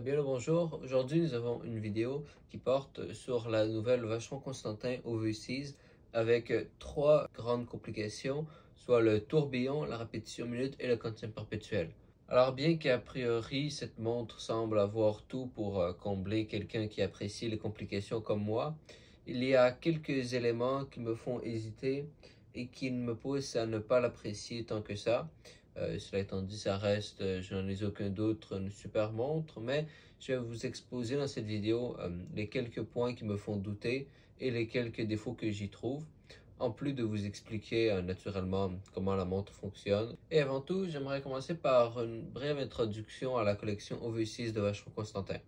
Bien le bonjour. Aujourd'hui, nous avons une vidéo qui porte sur la nouvelle Vacheron Constantin OV6 avec trois grandes complications, soit le tourbillon, la répétition minute et le quantum perpétuel. Alors, bien qu'a priori, cette montre semble avoir tout pour combler quelqu'un qui apprécie les complications comme moi, il y a quelques éléments qui me font hésiter et qui me poussent à ne pas l'apprécier tant que ça. Cela étant dit, ça reste, je n'en ai aucun doute, une super montre, mais je vais vous exposer dans cette vidéo les quelques points qui me font douter et les quelques défauts que j'y trouve, en plus de vous expliquer naturellement comment la montre fonctionne. Et avant tout, j'aimerais commencer par une brève introduction à la collection OV6 de Vacheron Constantin.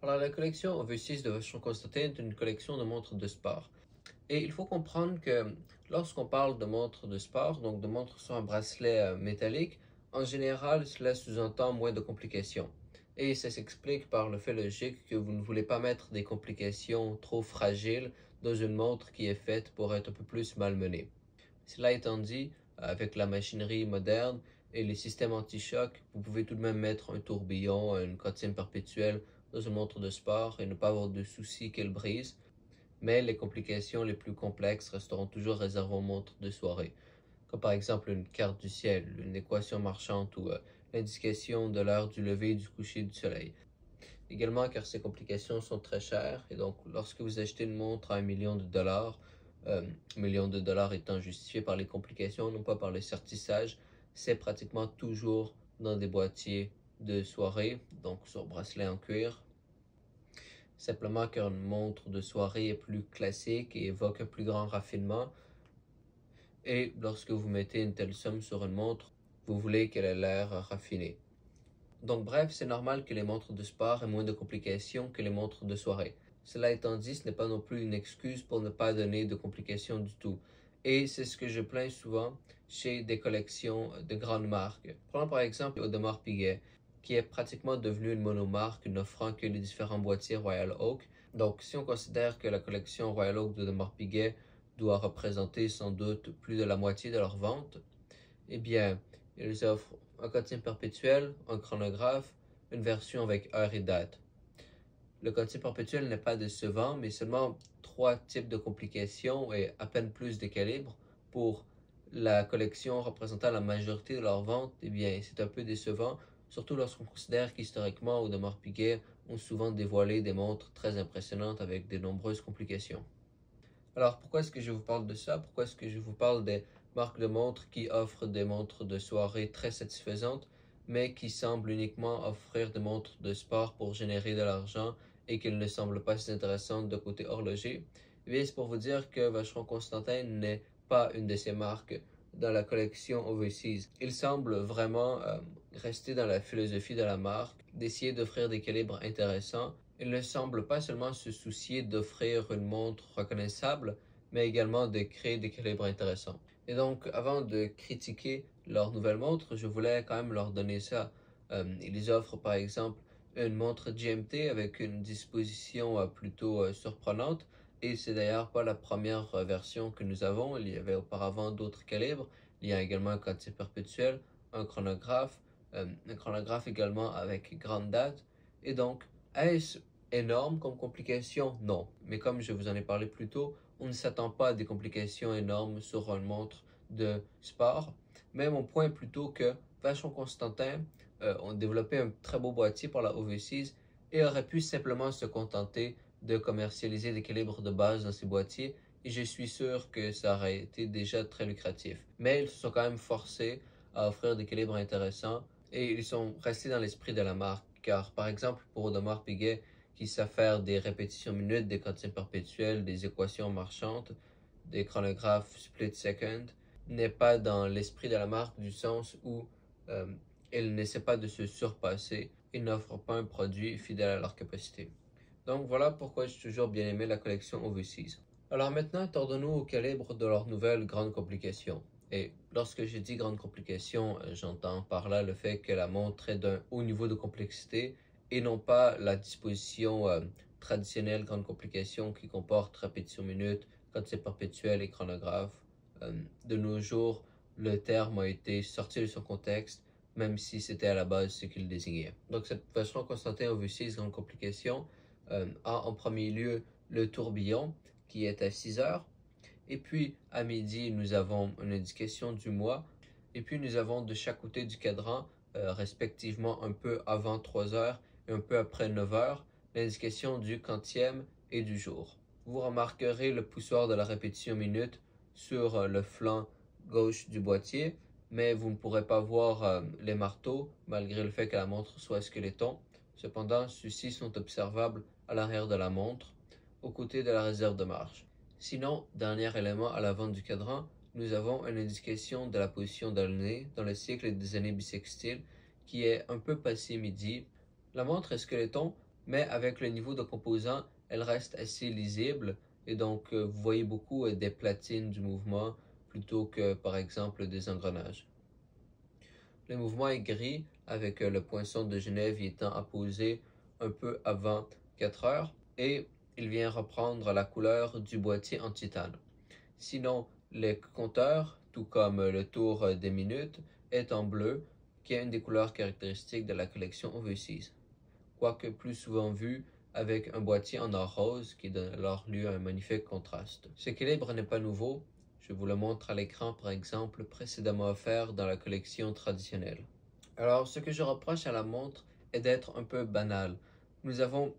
Alors, la collection OV6 de Vacheron Constantin est une collection de montres de sport. Et il faut comprendre que lorsqu'on parle de montres de sport, donc de montres sur un bracelet métallique, en général, cela sous-entend moins de complications. Et ça s'explique par le fait logique que vous ne voulez pas mettre des complications trop fragiles dans une montre qui est faite pour être un peu plus malmenée. Cela étant dit, avec la machinerie moderne et les systèmes anti-choc, vous pouvez tout de même mettre un tourbillon, une quantum perpétuelle dans une montre de sport et ne pas avoir de souci qu'elle brise, mais les complications les plus complexes resteront toujours réservées aux montres de soirée, comme par exemple une carte du ciel, une équation marchande ou l'indication de l'heure du lever et du coucher du soleil. Également car ces complications sont très chères et donc lorsque vous achetez une montre à 1 million de dollars, 1 million de dollars étant justifié par les complications, non pas par le sertissage, c'est pratiquement toujours dans des boîtiers de soirée, donc sur bracelet en cuir. Simplement qu'une montre de soirée est plus classique et évoque un plus grand raffinement. Et lorsque vous mettez une telle somme sur une montre, vous voulez qu'elle ait l'air raffinée. Donc bref, c'est normal que les montres de sport aient moins de complications que les montres de soirée. Cela étant dit, ce n'est pas non plus une excuse pour ne pas donner de complications du tout. Et c'est ce que je plains souvent chez des collections de grandes marques. Prenons par exemple Audemars Piguet, qui est pratiquement devenu une monomarque n'offrant que les différents boîtiers Royal Oak. Donc si on considère que la collection Royal Oak d'Audemars Piguet doit représenter sans doute plus de la moitié de leurs ventes, eh bien, ils offrent un quotient perpétuel, un chronographe, une version avec heure et date. Le quotient perpétuel n'est pas décevant, mais seulement 3 types de complications et à peine plus de calibre pour la collection représentant la majorité de leurs ventes. Eh bien, c'est un peu décevant, surtout lorsqu'on considère qu'historiquement, Audemars Piguet ont souvent dévoilé des montres très impressionnantes avec de nombreuses complications. Alors, pourquoi est-ce que je vous parle de ça? Pourquoi est-ce que je vous parle des marques de montres qui offrent des montres de soirée très satisfaisantes, mais qui semblent uniquement offrir des montres de sport pour générer de l'argent et qu'elles ne semblent pas si intéressantes de côté horloger? Eh bien, c'est pour vous dire que Vacheron Constantin n'est pas une de ces marques dans la collection Overseas. Il semble vraiment rester dans la philosophie de la marque, d'essayer d'offrir des calibres intéressants. Il ne semble pas seulement se soucier d'offrir une montre reconnaissable, mais également de créer des calibres intéressants. Et donc, avant de critiquer leur nouvelle montre, je voulais quand même leur donner ça. Ils offrent par exemple une montre GMT avec une disposition plutôt surprenante. Et c'est d'ailleurs pas la première version que nous avons. Il y avait auparavant d'autres calibres. Il y a également un quantum perpétuel, un chronographe également avec grande date. Et donc, est-ce énorme comme complication? Non. Mais comme je vous en ai parlé plus tôt, on ne s'attend pas à des complications énormes sur une montre de sport. Mais mon point est plutôt que Vacheron Constantin ont développé un très beau boîtier pour la OV6 et aurait pu simplement se contenter de commercialiser des calibres de base dans ces boîtiers et je suis sûr que ça aurait été déjà très lucratif. Mais ils se sont quand même forcés à offrir des calibres intéressants et ils sont restés dans l'esprit de la marque. Car par exemple pour Audemars Piguet qui savent faire des répétitions minutes, des quantièmes perpétuels, des équations marchandes, des chronographes split second, n'est pas dans l'esprit de la marque du sens où euh, ils n'essaient pas de se surpasser et n'offrent pas un produit fidèle à leur capacité. Donc voilà pourquoi j'ai toujours bien aimé la collection Overseas. Alors maintenant, tordons-nous au calibre de leur nouvelle grande complication. Et lorsque je dis grande complication, j'entends par là le fait que la montre est d'un haut niveau de complexité et non pas la disposition traditionnelle grande complication qui comporte répétition minute, quantité perpétuelle et chronographe. De nos jours, le terme a été sorti de son contexte même si c'était à la base ce qu'il désignait. Donc cette Vacheron Constantin OV6 grande complication a en premier lieu le tourbillon qui est à 6 heures. Et puis à midi, nous avons une indication du mois. Et puis nous avons de chaque côté du cadran, respectivement un peu avant 3 heures et un peu après 9 heures, l'indication du quantième et du jour. Vous remarquerez le poussoir de la répétition minute sur le flanc gauche du boîtier, mais vous ne pourrez pas voir les marteaux malgré le fait que la montre soit squeletton. Cependant, ceux-ci sont observables à l'arrière de la montre, aux côtés de la réserve de marche. Sinon, dernier élément à l'avant du cadran, nous avons une indication de la position de l'année dans le cycle des années bissextiles qui est un peu passé midi. La montre est squeletton, mais avec le niveau de composant, elle reste assez lisible et donc vous voyez beaucoup des platines du mouvement plutôt que par exemple des engrenages. Le mouvement est gris avec le poinçon de Genève y étant apposé un peu avant 4 heures et il vient reprendre la couleur du boîtier en titane. Sinon, les compteurs, tout comme le tour des minutes, est en bleu, qui est une des couleurs caractéristiques de la collection OV6, quoique plus souvent vu avec un boîtier en or rose qui donne alors lieu à un magnifique contraste. Ce calibre n'est pas nouveau, je vous le montre à l'écran par exemple précédemment offert dans la collection traditionnelle. Alors ce que je reproche à la montre est d'être un peu banal. Nous avons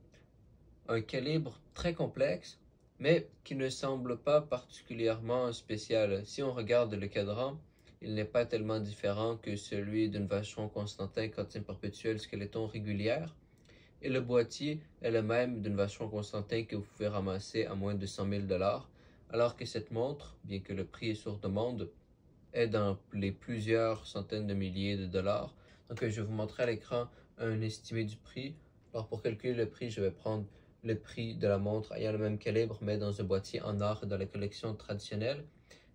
un calibre très complexe, mais qui ne semble pas particulièrement spécial. Si on regarde le cadran, il n'est pas tellement différent que celui d'une Vacheron Constantin quantième perpétuelle squeletton régulière, et le boîtier est le même d'une Vacheron Constantin que vous pouvez ramasser à moins de 100 000 $, alors que cette montre, bien que le prix est sur demande, est dans les plusieurs centaines de milliers de dollars. Donc je vais vous montrer à l'écran un estimé du prix. Alors pour calculer le prix, je vais prendre le prix de la montre ayant le même calibre mais dans un boîtier en or dans la collection traditionnelle.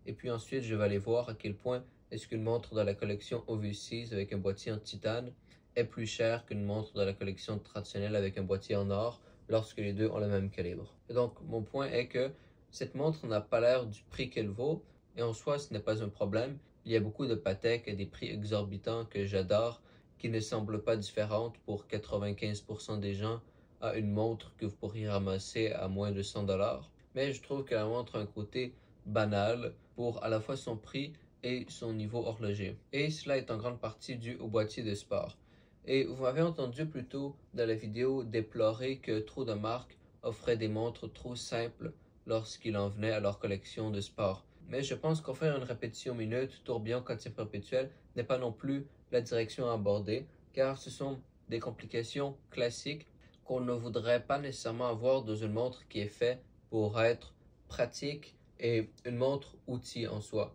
Et puis ensuite, je vais aller voir à quel point est-ce qu'une montre dans la collection OV6 avec un boîtier en titane est plus chère qu'une montre dans la collection traditionnelle avec un boîtier en or lorsque les deux ont le même calibre. Et donc mon point est que cette montre n'a pas l'air du prix qu'elle vaut, et en soi ce n'est pas un problème. Il y a beaucoup de Patek à des prix exorbitants que j'adore, qui ne semblent pas différentes pour 95% des gens à une montre que vous pourriez ramasser à moins de 100 $. Mais je trouve que la montre a un côté banal pour à la fois son prix et son niveau horloger. Et cela est en grande partie dû au boîtier de sport. Et vous m'avez entendu plus tôt dans la vidéo déplorer que trop de marques offraient des montres trop simples lorsqu'il en venait à leur collection de sport. Mais je pense qu'offrir une répétition minute, tourbillon, quantième perpétuel n'est pas non plus la direction à aborder, car ce sont des complications classiques qu'on ne voudrait pas nécessairement avoir dans une montre qui est faite pour être pratique et une montre outil en soi.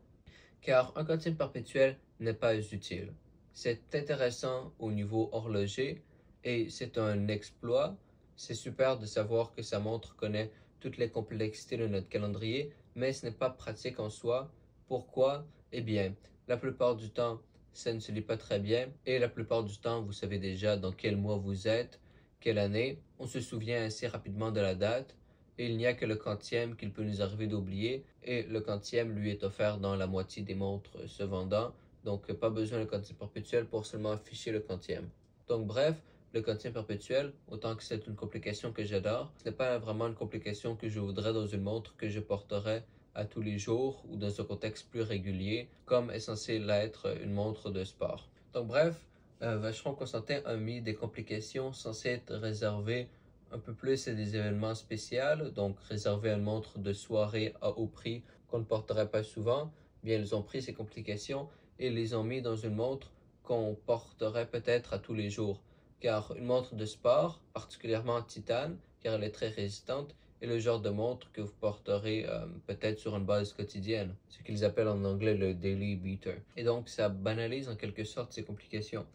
Car un quantième perpétuel n'est pas utile. C'est intéressant au niveau horloger et c'est un exploit. C'est super de savoir que sa montre connaît toutes les complexités de notre calendrier, mais ce n'est pas pratique en soi. Pourquoi? Eh bien, la plupart du temps, ça ne se lit pas très bien et la plupart du temps, vous savez déjà dans quel mois vous êtes, quelle année. On se souvient assez rapidement de la date et il n'y a que le quantième qu'il peut nous arriver d'oublier et le quantième lui est offert dans la moitié des montres se vendant, donc pas besoin de quantième perpétuel pour seulement afficher le quantième. Donc bref, le quantième perpétuel, autant que c'est une complication que j'adore, ce n'est pas vraiment une complication que je voudrais dans une montre que je porterais à tous les jours ou dans un contexte plus régulier, comme est censé l'être une montre de sport. Donc bref, Vacheron Constantin a mis des complications censées être réservées un peu plus à des événements spéciaux, donc réservées à une montre de soirée à haut prix qu'on ne porterait pas souvent. Bien, ils ont pris ces complications et les ont mis dans une montre qu'on porterait peut-être à tous les jours. Car une montre de sport, particulièrement en titane, car elle est très résistante, est le genre de montre que vous porterez peut-être sur une base quotidienne, ce qu'ils appellent en anglais le daily beater. Et donc ça banalise en quelque sorte ces complications.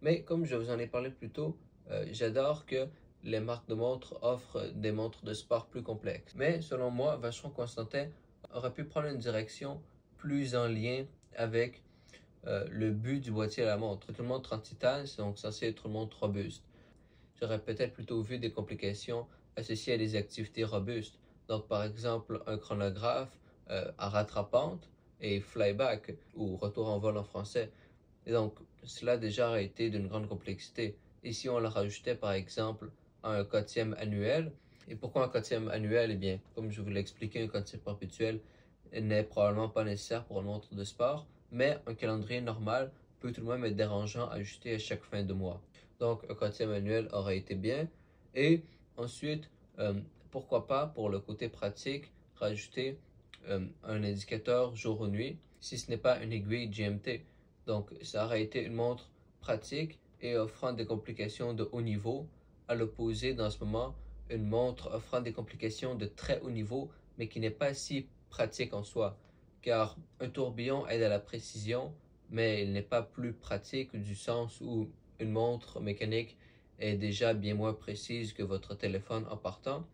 Mais comme je vous en ai parlé plus tôt, j'adore que les marques de montres offrent des montres de sport plus complexes. Mais selon moi, Vacheron Constantin aurait pu prendre une direction plus en lien avec le but du boîtier à la montre. Une montre en titane, c'est donc censé être une montre robuste. J'aurais peut-être plutôt vu des complications associées à des activités robustes. Donc par exemple un chronographe à rattrapante et flyback ou retour en vol en français. Et donc, cela déjà aurait été d'une grande complexité. Et si on le rajoutait par exemple à un quotième annuel, et pourquoi un quotième annuel? Eh bien, comme je vous l'ai expliqué, un quotième perpétuel n'est probablement pas nécessaire pour une montre de sport, mais un calendrier normal peut tout de même être dérangeant à ajuster à chaque fin de mois. Donc, un quotième annuel aurait été bien. Et ensuite, euh, pourquoi pas, pour le côté pratique, rajouter un indicateur jour ou nuit, si ce n'est pas une aiguille GMT. Donc, ça aurait été une montre pratique et offrant des complications de haut niveau, à l'opposé dans ce moment, une montre offrant des complications de très haut niveau, mais qui n'est pas si pratique en soi. Car un tourbillon aide à la précision, mais il n'est pas plus pratique du sens où une montre mécanique est déjà bien moins précise que votre téléphone en partant.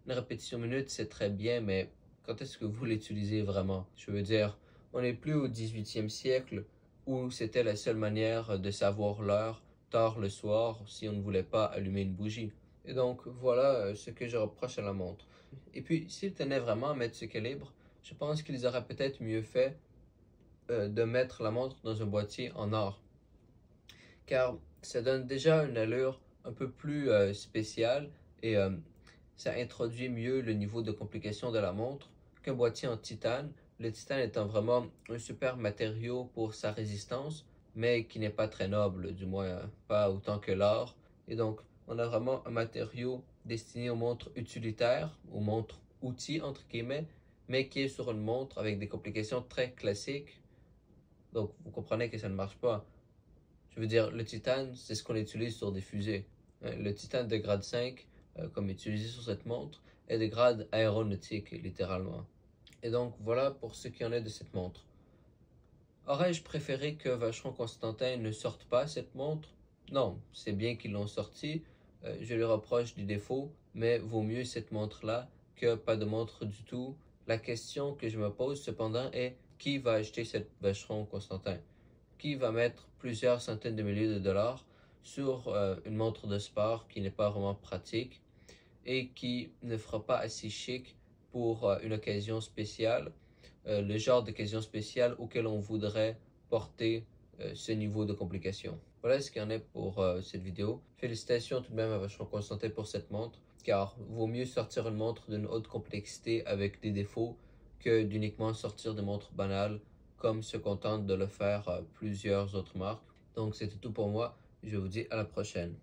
Une répétition minute, c'est très bien, mais quand est-ce que vous l'utilisez vraiment? Je veux dire, on n'est plus au 18e siècle où c'était la seule manière de savoir l'heure tard le soir si on ne voulait pas allumer une bougie. Et donc, voilà ce que je reproche à la montre. Et puis, s'ils tenaient vraiment à mettre ce calibre, je pense qu'ils auraient peut-être mieux fait de mettre la montre dans un boîtier en or. Car ça donne déjà une allure un peu plus spéciale et ça introduit mieux le niveau de complication de la montre qu'un boîtier en titane. Le titane étant vraiment un super matériau pour sa résistance, mais qui n'est pas très noble, du moins pas autant que l'or. Et donc, on a vraiment un matériau destiné aux montres utilitaires, aux montres outils entre guillemets, mais qui est sur une montre avec des complications très classiques. Donc, vous comprenez que ça ne marche pas. Je veux dire, le titane, c'est ce qu'on utilise sur des fusées. Le titane de grade 5, comme utilisé sur cette montre, est de grade aéronautique, littéralement. Et donc, voilà pour ce qu'il y en est de cette montre. Aurais-je préféré que Vacheron Constantin ne sorte pas cette montre? Non, c'est bien qu'ils l'ont sortie. Je lui reproche du défaut, mais vaut mieux cette montre-là que pas de montre du tout. La question que je me pose cependant est qui va acheter cette Vacheron Constantin? Qui va mettre plusieurs centaines de milliers de dollars sur une montre de sport qui n'est pas vraiment pratique et qui ne fera pas assez chic pour une occasion spéciale, le genre d'occasion spéciale auquel on voudrait porter ce niveau de complication. Voilà ce qu'il y en est pour cette vidéo. Félicitations tout de même à Vacheron Constantin pour cette montre, car vaut mieux sortir une montre d'une haute complexité avec des défauts que d'uniquement sortir des montres banales comme se contentent de le faire plusieurs autres marques. Donc c'était tout pour moi. Je vous dis à la prochaine.